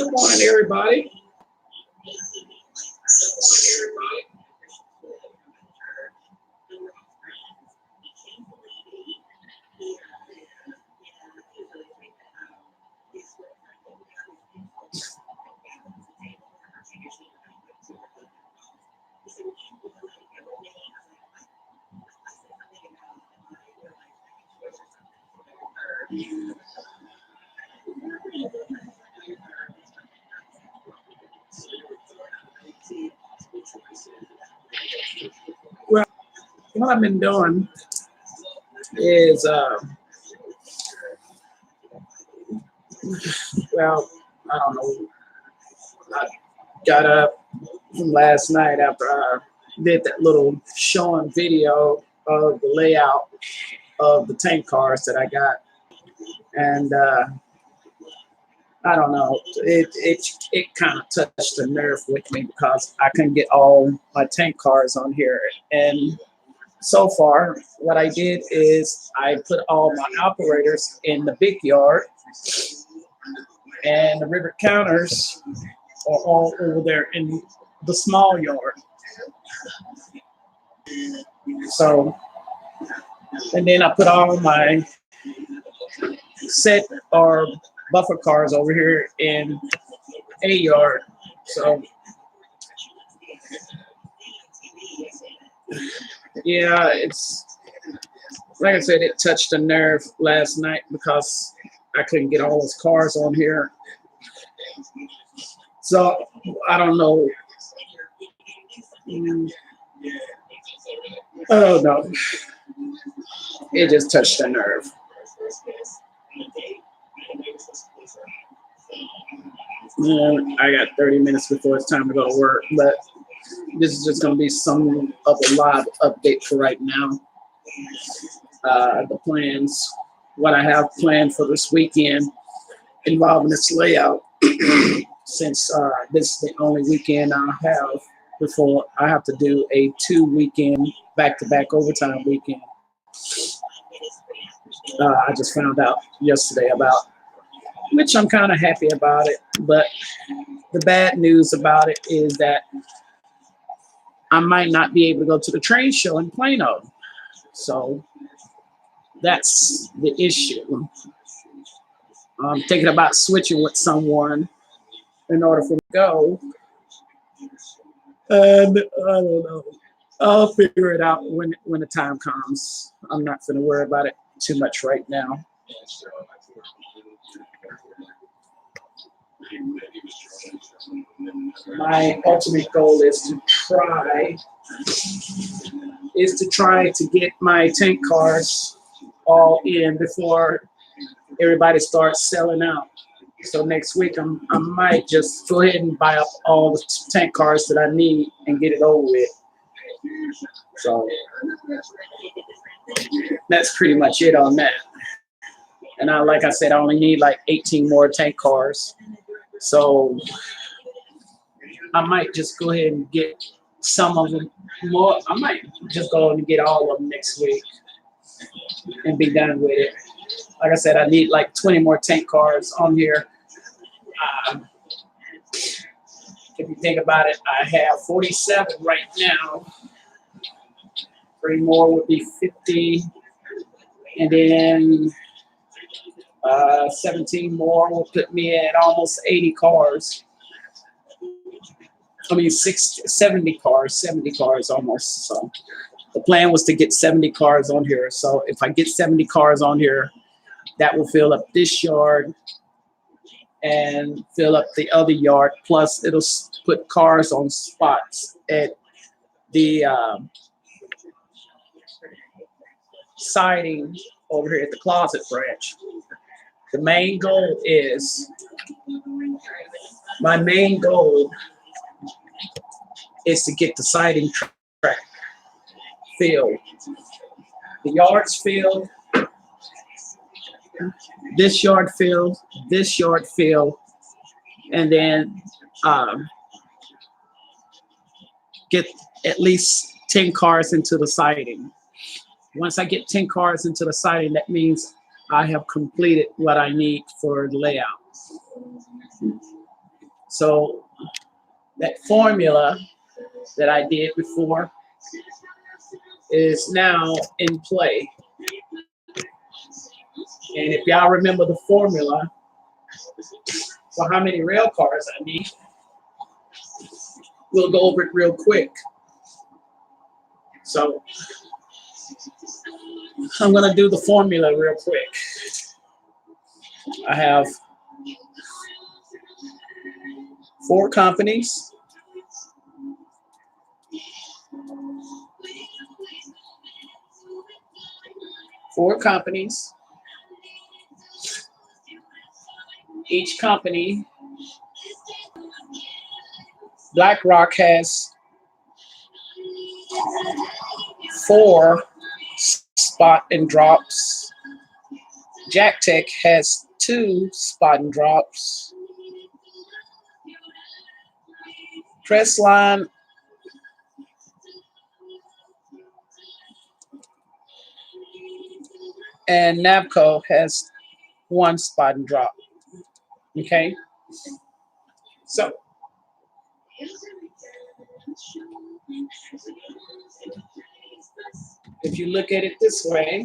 Good morning, everybody. Well, what I've been doing is, well, I don't know. I got up from last night after I did that little showing video of the layout of the tank cars that I got, and I don't know. It kind of touched a nerve with me because I couldn't get all my tank cars on here. And so far, what I did is I put all my operators in the big yard, and the river counters are all over there in the small yard. So, and then I put all my set or buffer cars over here in a yard. So, yeah, it's like I said, it touched a nerve last night because I couldn't get all those cars on here. So I don't know. I don't know. It just touched a nerve. And I got 30 minutes before it's time to go to work, but this is just going to be some of a live update for right now. The plans, what I have planned for this weekend involving this layout, since this is the only weekend I have before I have to do a 2-weekend back-to-back overtime weekend. I just found out yesterday about, which I'm kind of happy about it, but the bad news about it is that I might not be able to go to the train show in Plano. So that's the issue. I'm thinking about switching with someone in order for me to go. And I don't know. I'll figure it out when the time comes. I'm not going to worry about it too much right now. My ultimate goal is to try to get my tank cars all in before everybody starts selling out. So next week I might just go ahead and buy up all the tank cars that I need and get it over with. So that's pretty much it on that. And like I said, I only need like 18 more tank cars. So I might just go ahead and get some of them more. I might just go and get all of them next week and be done with it. Like I said, I need like 20 more tank cars on here. If you think about it, I have 47 right now. 3 more would be 50. And then 17 more will put me at almost 80 cars. I mean, 70 cars almost. So the plan was to get 70 cars on here. So if I get 70 cars on here, that will fill up this yard and fill up the other yard. Plus, it'll put cars on spots at the siding over here at the closet branch. My main goal is to get the siding track filled. The yards filled, this yard filled, and then get at least 10 cars into the siding. Once I get 10 cars into the siding, that means I have completed what I need for the layout. So that formula that I did before is now in play. And if y'all remember the formula for how many rail cars I need, we'll go over it real quick. So I'm going to do the formula real quick. I have 4 companies. Each company, BlackRock has 4 spot and drops. JackTech has 2 spot and drops. Crestline and NABCO has 1 spot and drop. Okay, so if you look at it this way,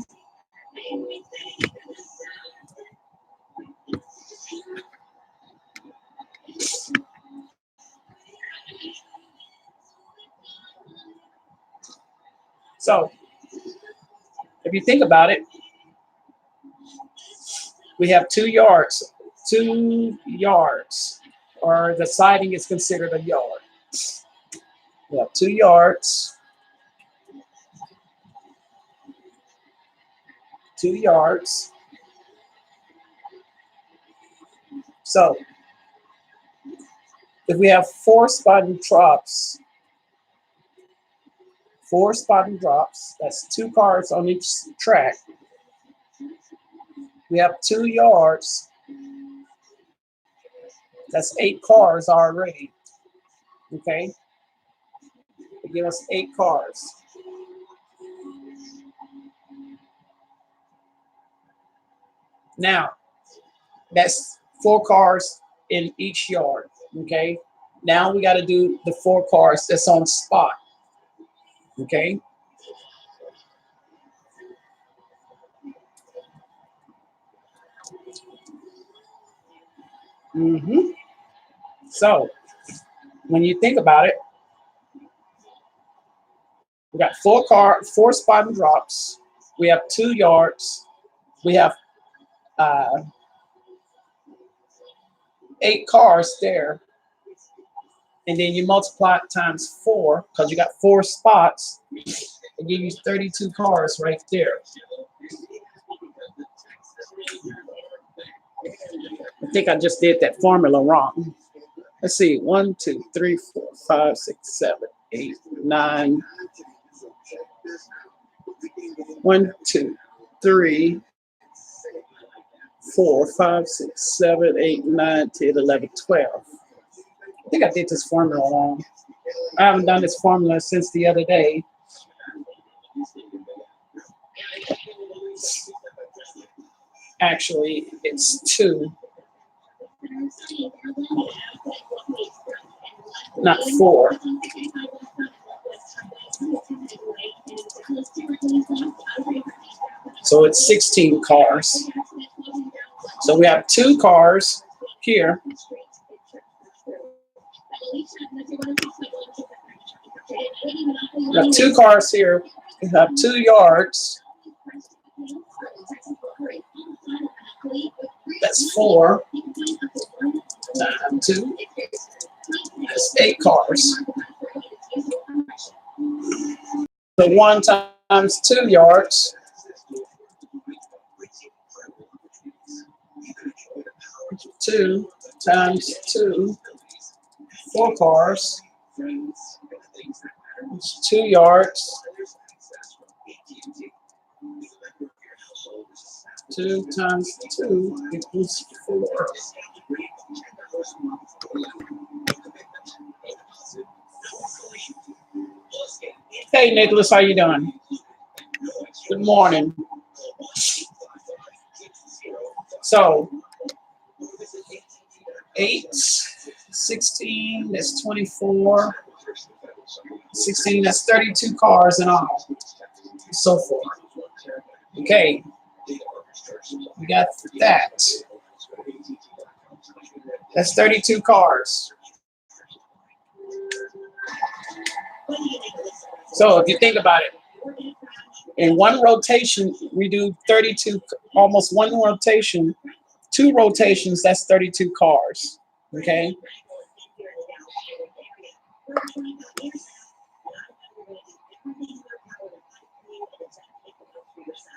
so if you think about it, we have 2 yards. 2 yards, or the siding is considered a yard. We have 2 yards. 2 yards. So if we have 4 spot and drops, 4 spot and drops, that's 2 cars on each track. We have 2 yards. That's 8 cars already. Okay? They give us 8 cars. Now, that's 4 cars in each yard. Okay? Now we got to do the 4 cars that's on spot. Okay? So, when you think about it, we got 4 spot and drops. We have 2 yards. We have 8 cars there. And then you multiply it times 4, because you got 4 spots. It gives you 32 cars right there. I think I just did that formula wrong. Let's see, 1, 2, 3, 4, 5, 6, 7, 8, 9. 1, 2, 3, 4, 5, 6, 7, 8, 9, 10, 11, 12. I think I did this formula wrong. I haven't done this formula since the other day. Actually, it's 2, not 4. So it's 16 cars. So we have 2 cars here. We have 2 cars here. We have 2 yards. That's 4 times 2. That's 8 cars. So 1 times 2 yards. 2 times 2. 4 cars. It's 2 yards. 2 times 2 equals 4. Hey, Nicholas, how you doing? Good morning. So, 8 16, that's 24. 16, that's 32 cars in all. So forth. Okay. We got that. That's 32 cars. So if you think about it, in one rotation, we do 32, almost one rotation, 2 rotations, that's 32 cars. Okay.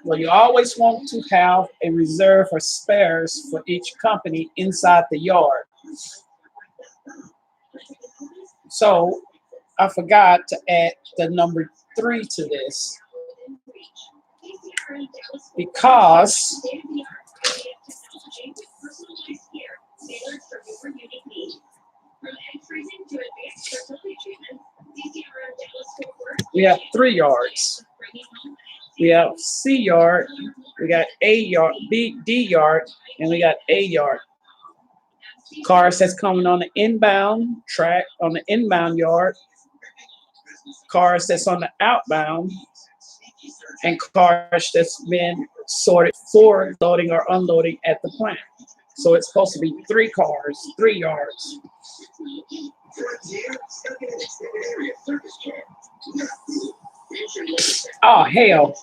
Well, you always want to have a reserve or spares for each company inside the yard. So I forgot to add the number 3 to this because we have 3 yards. We have C yard, we got A yard, B, D yard, and we got A yard. Cars that's coming on the inbound track, on the inbound yard, cars that's on the outbound, and cars that's been sorted for loading or unloading at the plant. So it's supposed to be 3 cars, 3 yards. Oh hell.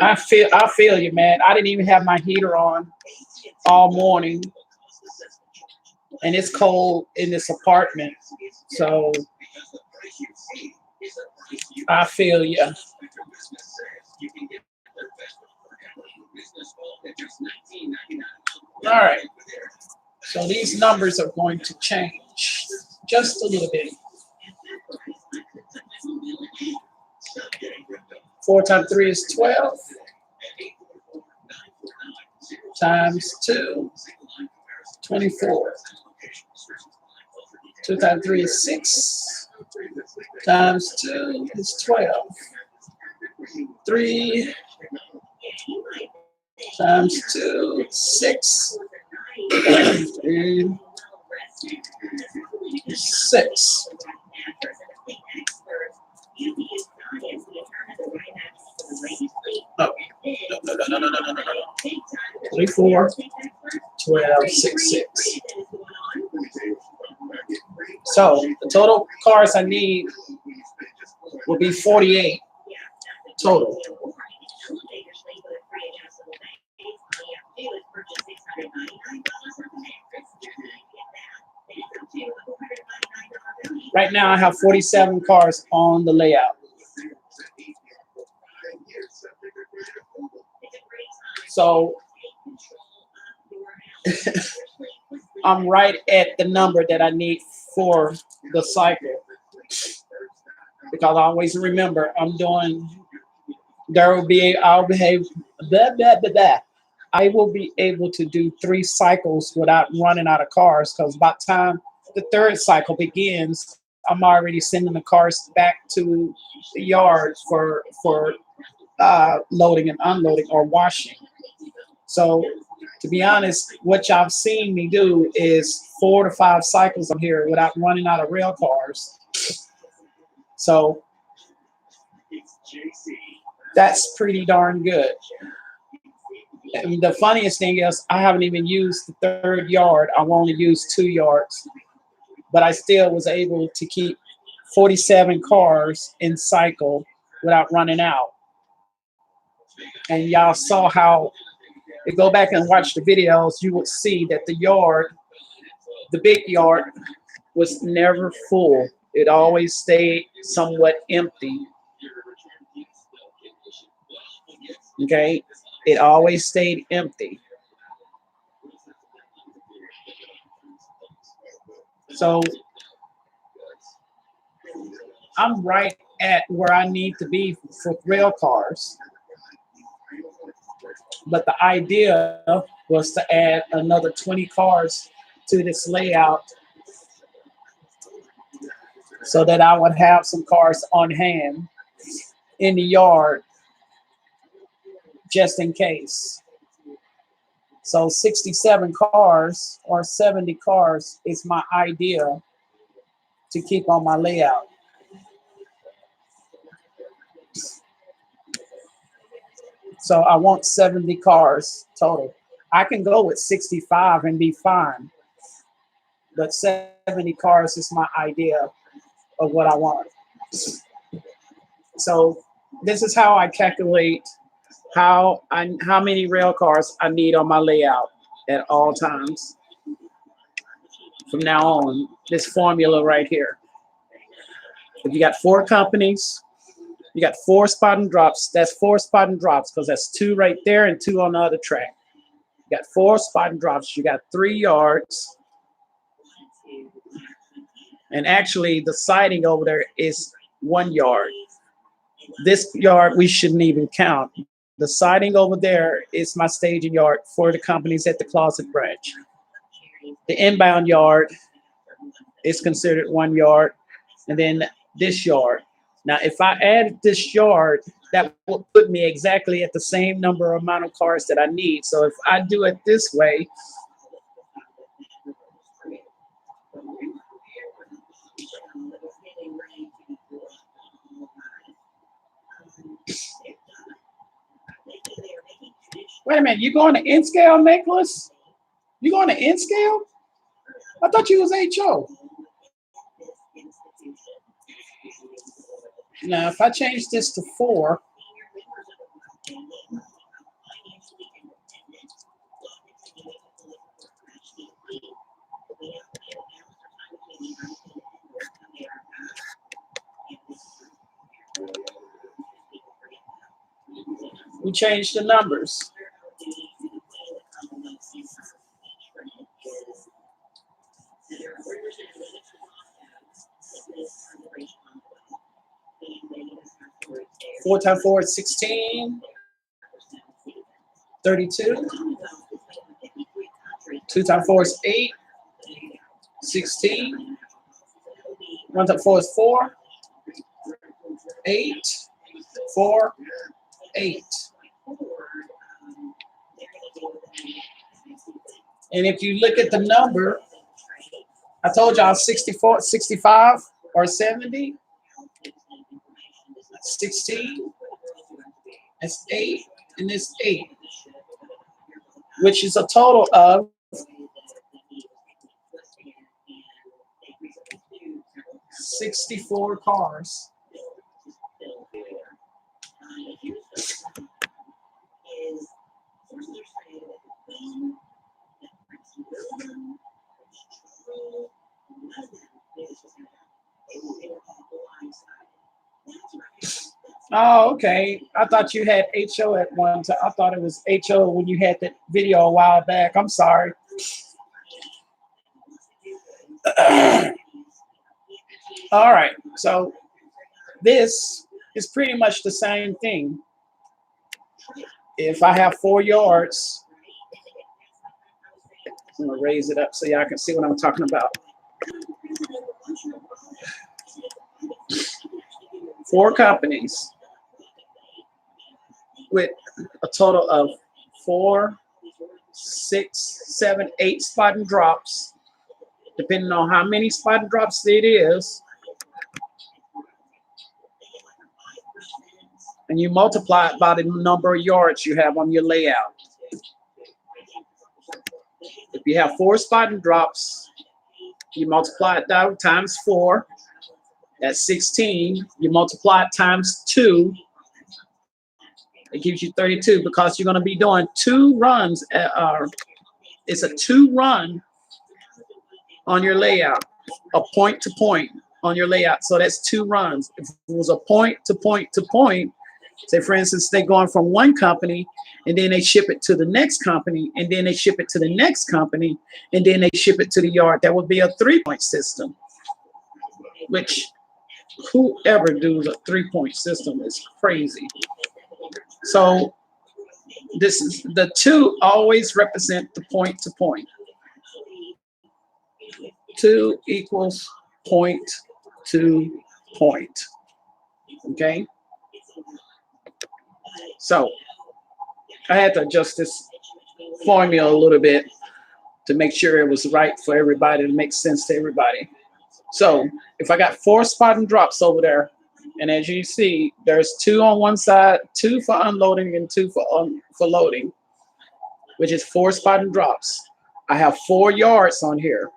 I feel you, man. I didn't even have my heater on all morning. And it's cold in this apartment. So I feel you. All right. So these numbers are going to change just a little bit. 4 times 3 is 12. Times 2, 24. 2 times 3 is 6. Times 2 is 12. 3 times 2, 6. 3, 6. No. 24, 12, 6, 6. So the total cars I need will be 48 total. Right now I have 47 cars on the layout. So I'm right at the number that I need for the cycle. Because I always remember I'm doing, I will be able to do 3 cycles without running out of cars, because by the time the 3rd cycle begins, I'm already sending the cars back to the yard for loading and unloading or washing. So to be honest, what y'all seen me do is 4 to 5 cycles up here without running out of rail cars. So that's pretty darn good. And the funniest thing is I haven't even used the 3rd yard. I've only used 2 yards, but I still was able to keep 47 cars in cycle without running out. And y'all saw how, if you go back and watch the videos, you would see that the yard, the big yard, was never full. It always stayed somewhat empty. Okay? It always stayed empty. So I'm right at where I need to be for rail cars. But the idea was to add another 20 cars to this layout so that I would have some cars on hand in the yard just in case. So 67 cars or 70 cars is my idea to keep on my layout. So I want 70 cars total. I can go with 65 and be fine, but 70 cars is my idea of what I want. So this is how I calculate how many rail cars I need on my layout at all times. From now on, this formula right here. If you got 4 companies, you got 4 spot and drops. That's 4 spot and drops because that's 2 right there and 2 on the other track. You got 4 spot and drops. You got 3 yards. And actually, the siding over there is 1 yard. This yard we shouldn't even count. The siding over there is my staging yard for the companies at the Closet branch. The inbound yard is considered 1 yard, and then this yard. Now, if I add this yard, that will put me exactly at the same amount of cars that I need. So if I do it this way, wait a minute, you going to N scale, Nicholas? You going to N scale? I thought you was HO. Now, if I change this to 4, we change the numbers. Four times 4 is 16. 32. 2 times 4 is 8. 16. 1 times 4 is 4. 8. 4. 8. And if you look at the number, I told y'all 64, 65, or 70. 16. That's 8, and this 8, which is a total of 64 cars. Oh, okay. I thought you had HO at one time. I thought it was HO when you had that video a while back. I'm sorry. All right. So this is pretty much the same thing. If I have 4 yards, I'm going to raise it up so y'all can see what I'm talking about. 4 companies with a total of 4, 6, 7, 8 spot and drops, depending on how many spot and drops it is. And you multiply it by the number of yards you have on your layout. If you have 4 spot and drops, you multiply it down times 4. That's 16. You multiply it times 2. It gives you 32 because you're going to be doing 2 runs. It's a 2 run on your layout, a point to point on your layout. So that's 2 runs. If it was a point to point to point, say for instance, they're going from one company and then they ship it to the next company and then they ship it to the next company and then they ship it to the yard. That would be a 3-point system, which whoever does a 3-point system is crazy. So this is the 2 always represent the point to point. 2 equals point to point. Okay. So I had to adjust this formula a little bit to make sure it was right for everybody, to make sense to everybody. So if I got 4 spot and drops over there, and as you see, there's 2 on one side, 2 for unloading and 2 for loading, which is 4 spot and drops. I have 4 yards on here.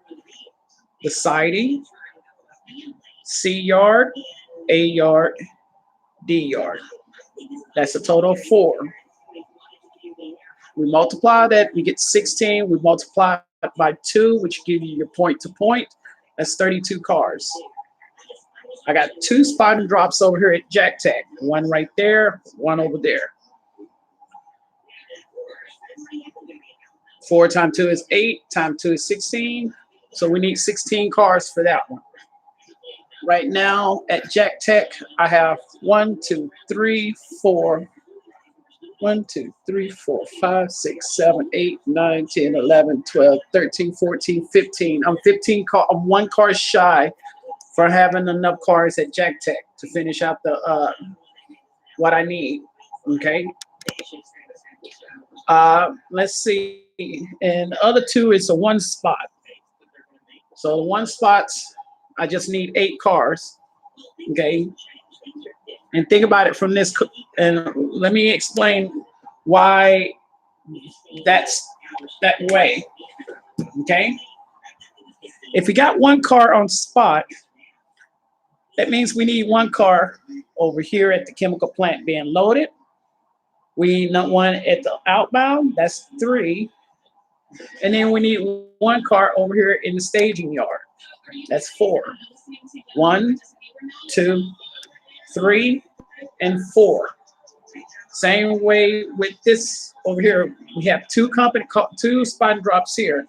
The siding, C yard, A yard, D yard. That's a total of 4. We multiply that, we get 16. We multiply it by 2, which give you your point to point. That's 32 cars. I got 2 spot and drops over here at Jack Tech. One right there, one over there. 4 times 2 is 8, times 2 is 16. So we need 16 cars for that one. Right now at Jack Tech, I have 1, 2, 3, 4. 1, 2, 3, 4, 5, 6, 7, 8, 9, 10, 11, 12, 13, 14, 15. I'm 15 car. I'm 1 car shy for having enough cars at Jack Tech to finish out the what I need. Okay. Let's see. And the other 2 is a 1 spot. So 1 spots, I just need 8 cars. Okay. And think about it from this, and let me explain why that's that way. Okay. If we got 1 car on spot, that means we need 1 car over here at the chemical plant being loaded. We need 1 at the outbound, that's 3. And then we need 1 car over here in the staging yard. That's 4. 1, 2, 3, and 4. Same way with this over here. We have 2 spot and drops here.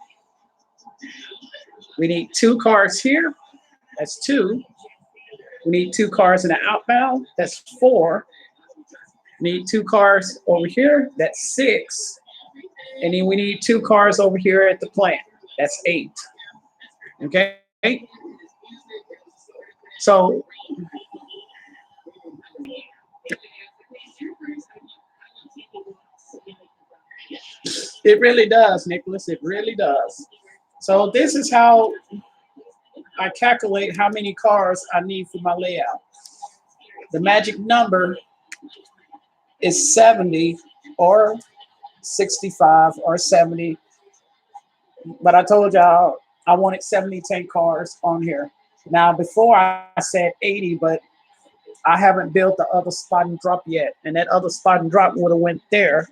We need 2 cars here. That's 2. We need 2 cars in the outbound. That's 4. We need 2 cars over here. That's 6. And then we need 2 cars over here at the plant. That's 8. Okay. So it really does, Nicholas. It really does. So this is how I calculate how many cars I need for my layout. The magic number is 70 or 65 or 70. But I told y'all I wanted 70 tank cars on here. Now, before I said 80, but I haven't built the other spot and drop yet. And that other spot and drop would have went there.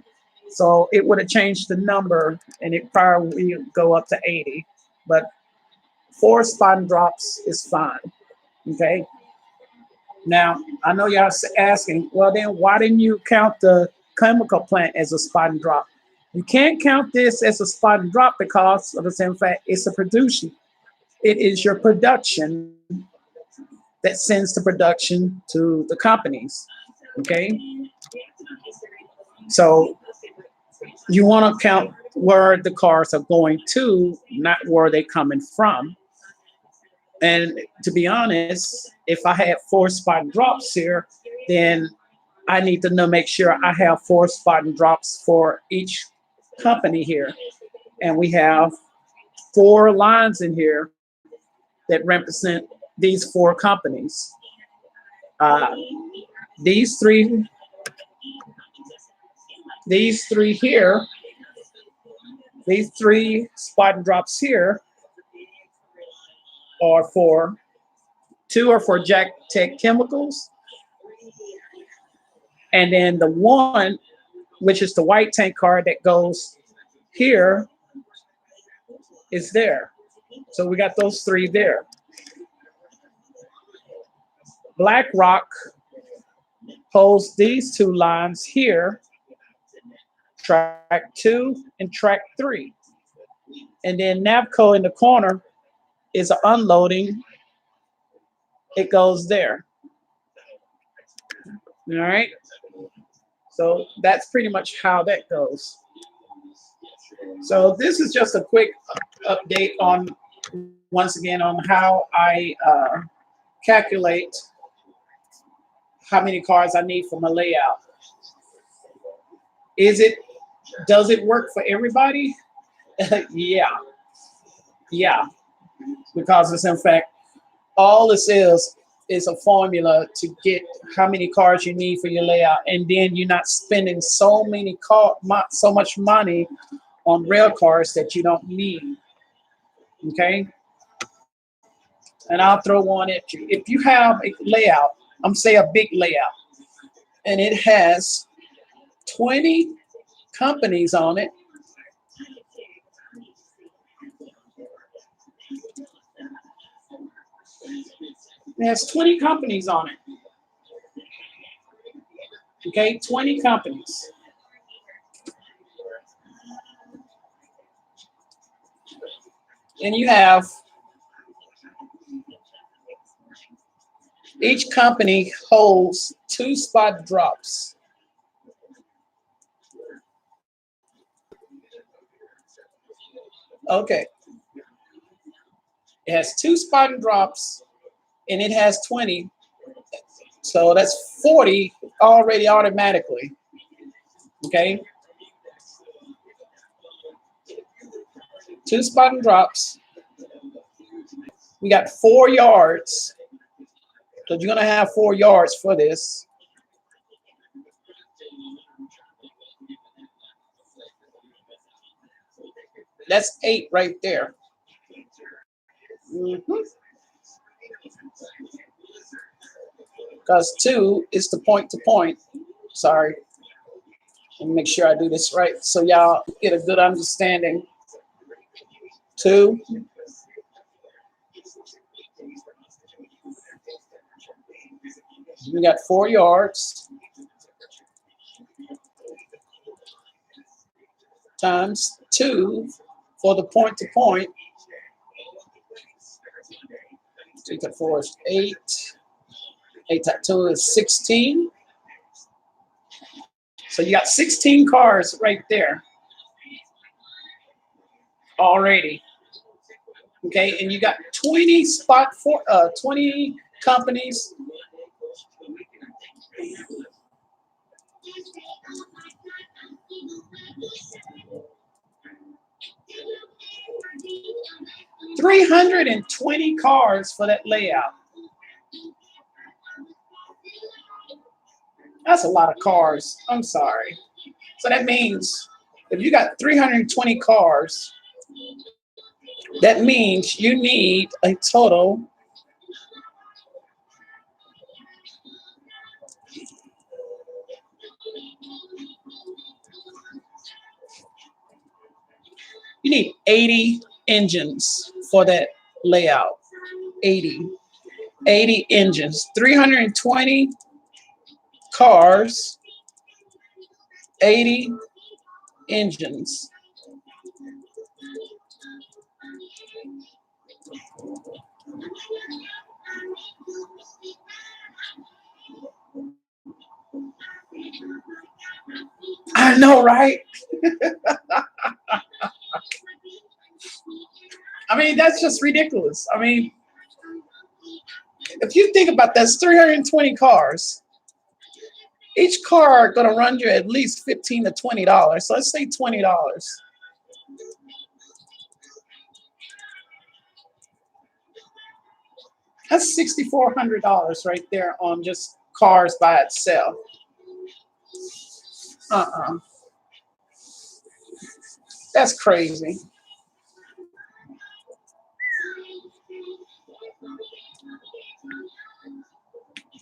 So it would have changed the number and it probably would go up to 80. But 4 spot and drops is fine. Okay. Now, I know y'all asking, well, then why didn't you count the chemical plant as a spot and drop? You can't count this as a spot and drop because of the same fact it's a production. It is your production that sends the production to the companies. Okay. So you want to count where the cars are going to, not where they're coming from. And to be honest, if I had 4 spot and drops here, then I need to make sure I have 4 spot and drops for each company here. And we have 4 lines in here that represent these 4 companies. These three here, these 3 spot and drops here are for 2 are for Jack Tech Chemicals. And then the 1, which is the white tank car that goes here, is there. So we got those 3 there. BlackRock holds these 2 lines here, track 2 and track 3. And then Navco in the corner is an unloading. It goes there. All right. So that's pretty much how that goes. So this is just a quick update on, once again, on how I calculate how many cars I need for my layout. Does it work for everybody? Yeah. Because it's in fact, All this is a formula to get how many cars you need for your layout, and then you're not spending so much money on rail cars that you don't need. Okay, and I'll throw one at you. If you have a layout, I'm say a big layout, and it has 20 companies on it. It has 20 companies on it. Okay, 20 companies. And you have each company holds 2 spot drops. Okay. It has 2 spot drops and it has 20. So that's 40 already automatically. Okay. 2 spot and drops. We got 4 yards. So you're going to have 4 yards for this. That's 8 right there. Because 2 is the point to point. Sorry. Let me make sure I do this right so y'all get a good understanding. 2. We got 4 yards times 2 for the point to point. 2 to 4 is 8. 8 to 2 is 16. So you got 16 cars right there already. Okay, and you got 20 20 companies. $320 cars for that layout. That's a lot of cars. I'm sorry. So that means if you got 320 cars, that means you need a total you need 80 engines for that layout. 80 engines, 320 cars, 80 engines. I know, right? I mean, that's just ridiculous. I mean, if you think about that, that's 320 cars. Each car gonna run you at least $15 to $20. So let's say $20. That's $6,400 right there on just cars by itself. That's crazy.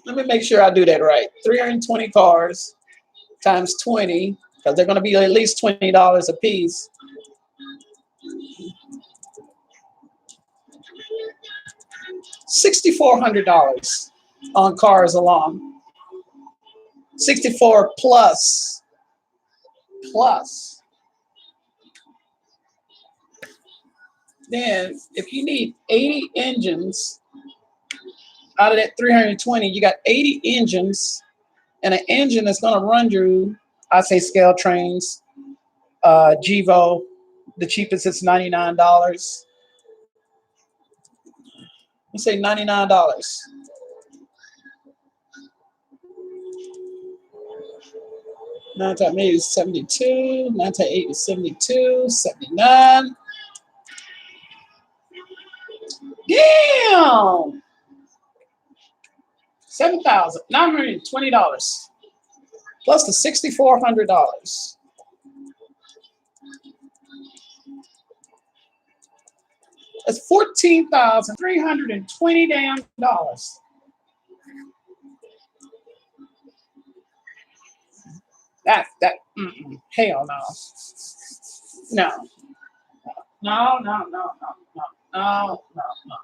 Let me make sure I do that right. 320 cars times 20, because they're going to be at least $20 a piece. $6,400 on cars alone. 64 plus. Then if you need 80 engines out of that 320, you got 80 engines, and an engine is going to run you, I say scale trains, Gevo, the cheapest is $99. You say $99. 9 times 8 is 72. 9 times 8 is 72. 79. Damn! $7,920 plus the $6,400. That's $14,320 damn dollars. Hell no. No. No, no, no, no, no, no, no, no.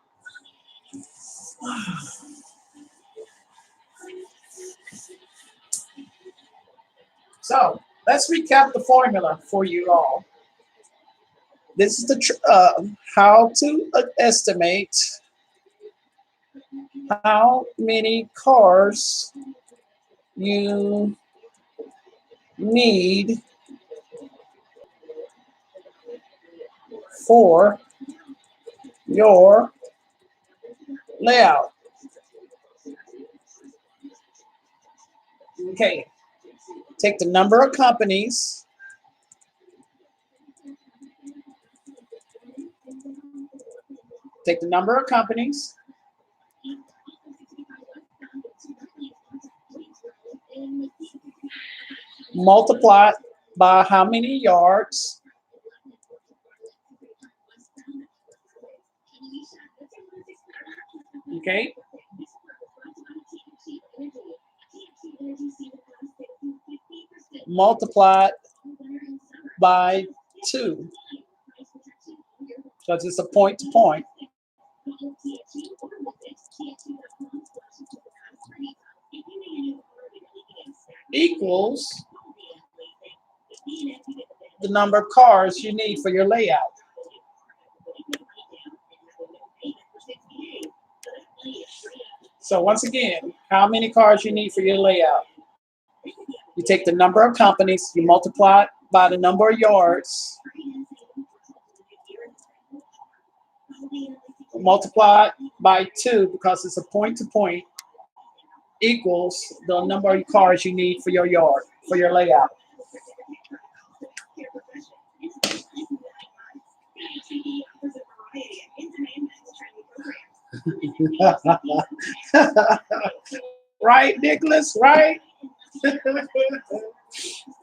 So let's recap the formula for you all. This is the how to estimate how many cars you need for your layout. Okay, take the number of companies multiply by how many yards okay multiplied by 2 because it's a point to point equals the number of cars you need for your layout. So once again, how many cars you need for your layout? You take the number of companies, you multiply it by the number of yards, multiply it by 2 because it's a point to point, equals the number of cars you need for your yard, for your layout. Right, Nicholas? Right?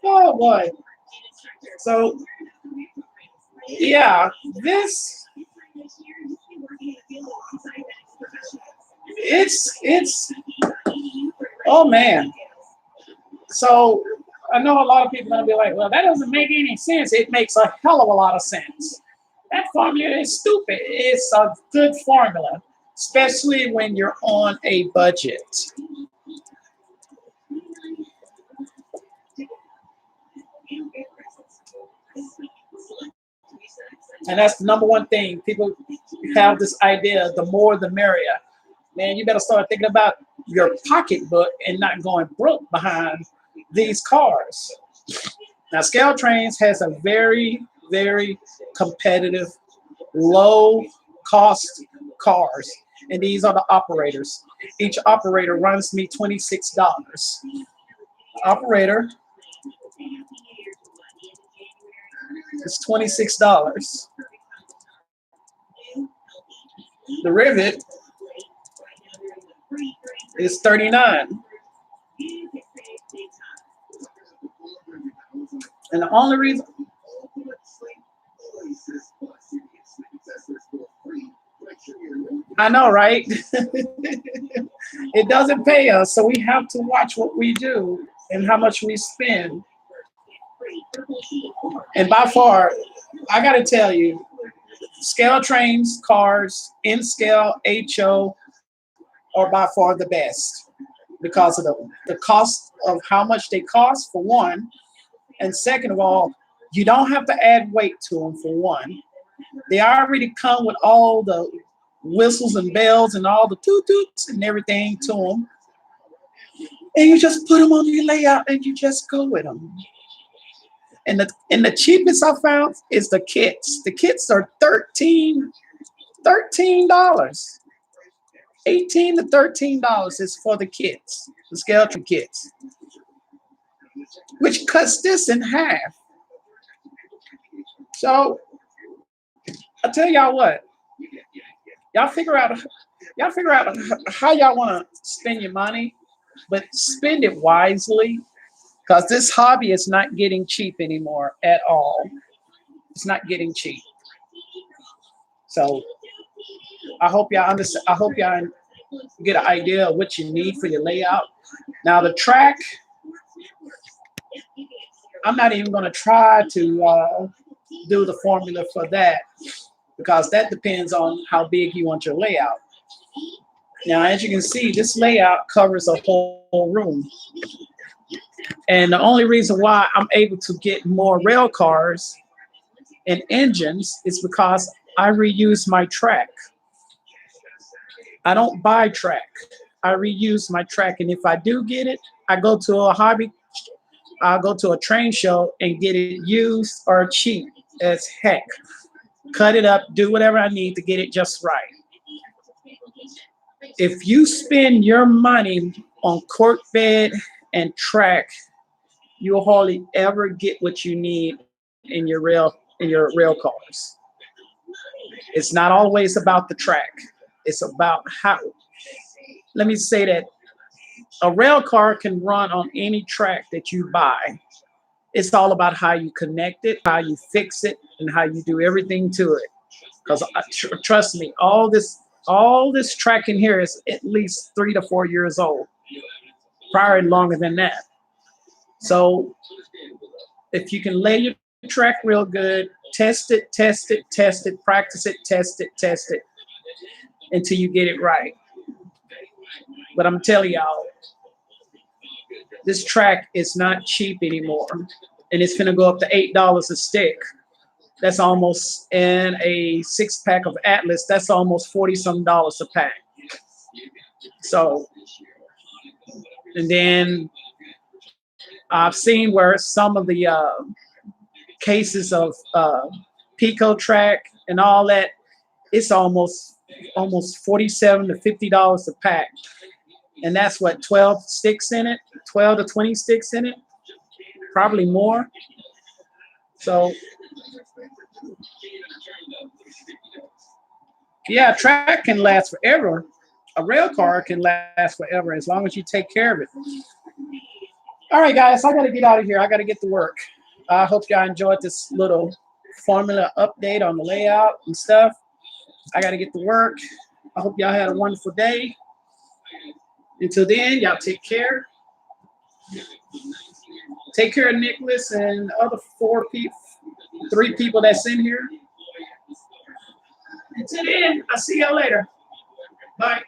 Oh boy. So yeah, it's oh man. So I know a lot of people are gonna be like, well, that doesn't make any sense. It makes a hell of a lot of sense. That formula is stupid. It's a good formula, especially when you're on a budget. And that's the number one thing. People have this idea, the more the merrier. Man, you better start thinking about your pocketbook and not going broke behind these cars. Now, Scale Trains has a very, very competitive, low cost cars. And these are the operators. Each operator runs me $26. Operator is $26. The Rivet is $39. And the only reason I know, right? It doesn't pay us, so we have to watch what we do and how much we spend. And by far, I got to tell you, Scale Trains cars in Scale HO are by far the best because of the cost of how much they cost, for one. And second of all, you don't have to add weight to them, for one. They already come with all the whistles and bells and all the toot-toots and everything to them. And you just put them on your layout and you just go with them. And the cheapest I found is the kits. The kits are $13. $18 to $13 is for the kits, the Scale Train kits, which cuts this in half. So I tell y'all what, Y'all figure out how y'all want to spend your money, but spend it wisely because this hobby is not getting cheap anymore at all. It's not getting cheap. So I hope y'all understand. I hope y'all get an idea of what you need for your layout. Now the track, I'm not even going to try to do the formula for that because that depends on how big you want your layout. Now, as you can see, this layout covers a whole room. And the only reason why I'm able to get more rail cars and engines is because I reuse my track. I don't buy track. I reuse my track. And if I do get it, I go to a hobby, I'll go to a train show and get it used or cheap as heck. Cut it up, do whatever I need to get it just right. If you spend your money on cork bed and track, you'll hardly ever get what you need in your rail cars. It's not always about the track. It's about how. Let me say that a rail car can run on any track that you buy. It's all about how you connect it, how you fix it, and how you do everything to it. Because trust me, all this track in here is at least 3 to 4 years old, probably longer than that. So if you can lay your track real good, test it, practice it, test it until you get it right. But I'm telling y'all, this track is not cheap anymore. And it's gonna go up to $8 a stick. That's almost, in a 6-pack of Atlas, that's almost 40 some dollars a pack. So, and then I've seen where some of the cases of Pico track and all that, it's almost 47 to $50 a pack. And that's what, 12 sticks in it, 12 to 20 sticks in it, probably more. So yeah, track can last forever. A rail car can last forever as long as you take care of it. All right, guys, I got to get out of here. I got to get to work. I hope y'all enjoyed this little formula update on the layout and stuff. I got to get to work. I hope y'all had a wonderful day. Until then, y'all take care. Take care of Nicholas and the other 3 people that's in here. Until then, I'll see y'all later. Bye.